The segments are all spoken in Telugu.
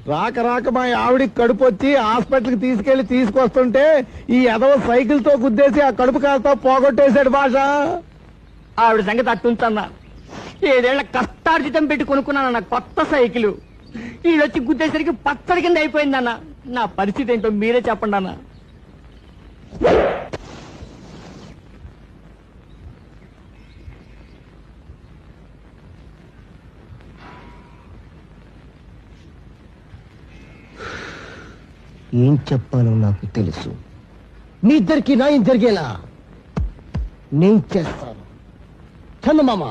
రాక రాక మా ఆవిడికి కడుపు వచ్చి హాస్పిటల్ కి తీసుకెళ్లి తీసుకొస్తుంటే ఈ ఎదవ సైకిల్ తో గుద్దేసి ఆ కడుపు కాస్త పోగొట్టేశాడు భాష. ఆవిడ సంగతి అట్టుంచన్నా. 7 ఏళ్ల కష్టార్జితం పెట్టి కొనుక్కున్నానన్న కొత్త సైకిల్ ఈడొచ్చి గుద్దేసరికి పచ్చడి కింద అయిపోయిందన్న. నా పరిస్థితి ఏంటో మీరే చెప్పండి అన్న. ఏం చెప్పాలో నాకు తెలుసు. మీ ఇద్దరికి న్యాయం జరిగేలా నేను చేస్తాను. చందమామ,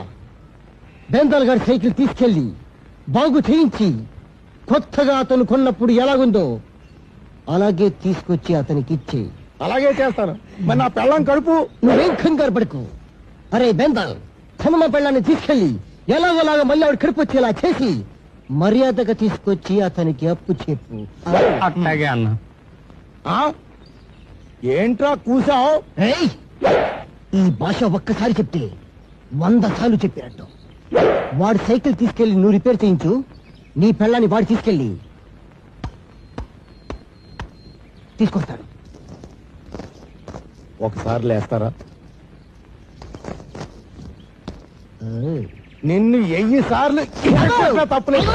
బేందాల్ గారి సైకిల్ తీసుకెళ్లి బాగు చేయించి కొత్తగా అతను కొన్నప్పుడు ఎలాగుందో అలాగే తీసుకొచ్చి అతనికి ఇచ్చే. అలాగే చేస్తాను. మరి నా పెళ్ళం కడుపు. నువ్వేం కంగారు పడుకో. అరే బేందాల్, చందమామ పెళ్ళాన్ని తీసుకెళ్లి ఎలాగోలాగా మళ్ళీ ఆవిడ కడుపు వచ్చేలా చేసి మర్యాదగా తీసుకొచ్చి అతనికి అప్పు చెప్పు. అట్లాగే అన్న. ఏంట్రా కూసావు? ఈ భాష ఒక్కసారి చెప్తే 100 సార్లు చెప్పినట్టు. వాడు సైకిల్ తీసుకెళ్లి నువ్వు రిపేర్ చేయించు. నీ పెళ్ళాన్ని వాడు తీసుకెళ్లి తీసుకొస్తాడు. ఒకసారి లేస్తారా? నిన్ను 1000 సార్లు తప్పులేదు.